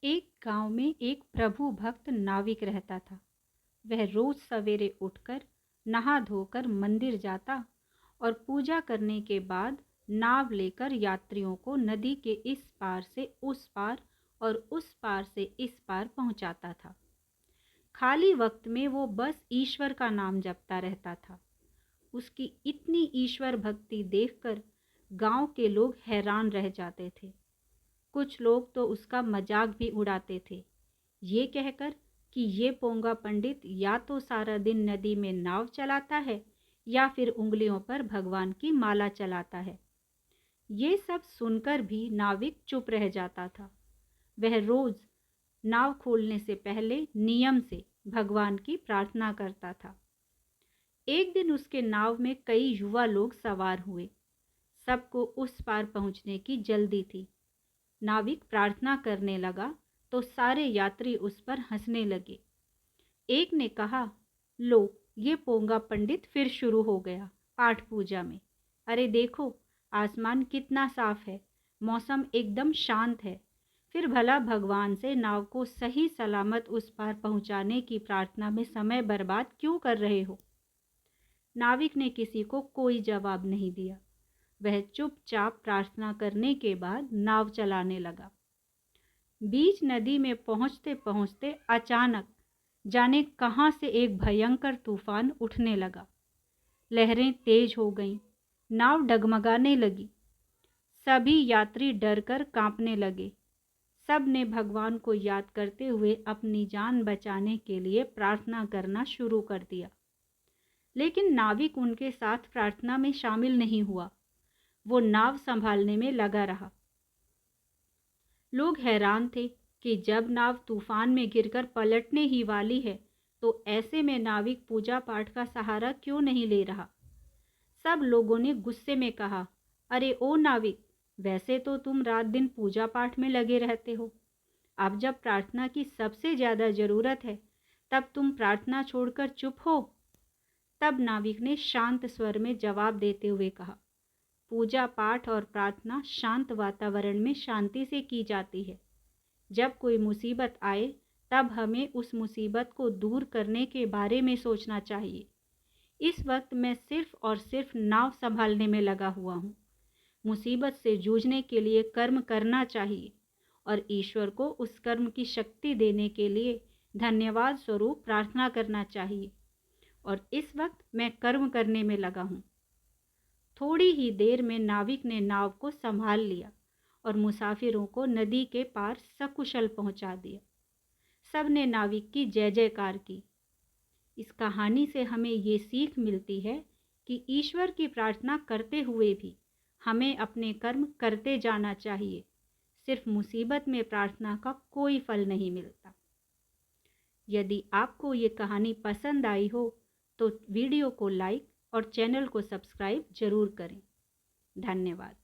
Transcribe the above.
एक गांव में एक प्रभु भक्त नाविक रहता था। वह रोज सवेरे उठकर नहा धोकर मंदिर जाता और पूजा करने के बाद नाव लेकर यात्रियों को नदी के इस पार से उस पार और उस पार से इस पार पहुंचाता था। खाली वक्त में वो बस ईश्वर का नाम जपता रहता था। उसकी इतनी ईश्वर भक्ति देखकर गांव के लोग हैरान रह जाते थे। कुछ लोग तो उसका मजाक भी उड़ाते थे, ये कहकर कि ये पोंगा पंडित या तो सारा दिन नदी में नाव चलाता है या फिर उंगलियों पर भगवान की माला चलाता है। ये सब सुनकर भी नाविक चुप रह जाता था। वह रोज नाव खोलने से पहले नियम से भगवान की प्रार्थना करता था। एक दिन उसके नाव में कई युवा लोग सवार हुए। सबको उस पार पहुंचने की जल्दी थी। नाविक प्रार्थना करने लगा तो सारे यात्री उस पर हंसने लगे। एक ने कहा, लो, ये पोंगा पंडित फिर शुरू हो गया पाठ पूजा में। अरे देखो, आसमान कितना साफ है, मौसम एकदम शांत है। फिर भला भगवान से नाव को सही सलामत उस पार पहुंचाने की प्रार्थना में समय बर्बाद क्यों कर रहे हो? नाविक ने किसी को कोई जवाब नहीं दिया। वह चुपचाप प्रार्थना करने के बाद नाव चलाने लगा। बीच नदी में पहुंचते पहुंचते अचानक जाने कहां से एक भयंकर तूफान उठने लगा। लहरें तेज हो गईं, नाव डगमगाने लगी। सभी यात्री डरकर कांपने लगे। सब ने भगवान को याद करते हुए अपनी जान बचाने के लिए प्रार्थना करना शुरू कर दिया। लेकिन नाविक उनके साथ प्रार्थना में शामिल नहीं हुआ। वो नाव संभालने में लगा रहा। लोग हैरान थे कि जब नाव तूफान में गिरकर पलटने ही वाली है तो ऐसे में नाविक पूजा पाठ का सहारा क्यों नहीं ले रहा। सब लोगों ने गुस्से में कहा, अरे ओ नाविक, वैसे तो तुम रात दिन पूजा पाठ में लगे रहते हो। अब जब प्रार्थना की सबसे ज्यादा जरूरत है तब तुम प्रार्थना छोड़कर चुप हो। तब नाविक ने शांत स्वर में जवाब देते हुए कहा, पूजा पाठ और प्रार्थना शांत वातावरण में शांति से की जाती है। जब कोई मुसीबत आए तब हमें उस मुसीबत को दूर करने के बारे में सोचना चाहिए। इस वक्त मैं सिर्फ और सिर्फ नाव संभालने में लगा हुआ हूँ। मुसीबत से जूझने के लिए कर्म करना चाहिए और ईश्वर को उस कर्म की शक्ति देने के लिए धन्यवाद स्वरूप प्रार्थना करना चाहिए। और इस वक्त मैं कर्म करने में लगा हूँ। थोड़ी ही देर में नाविक ने नाव को संभाल लिया और मुसाफिरों को नदी के पार सकुशल पहुंचा दिया। सब ने नाविक की जय जयकार की। इस कहानी से हमें ये सीख मिलती है कि ईश्वर की प्रार्थना करते हुए भी हमें अपने कर्म करते जाना चाहिए। सिर्फ मुसीबत में प्रार्थना का कोई फल नहीं मिलता। यदि आपको ये कहानी पसंद आई हो तो वीडियो को लाइक और चैनल को सब्सक्राइब जरूर करें। धन्यवाद।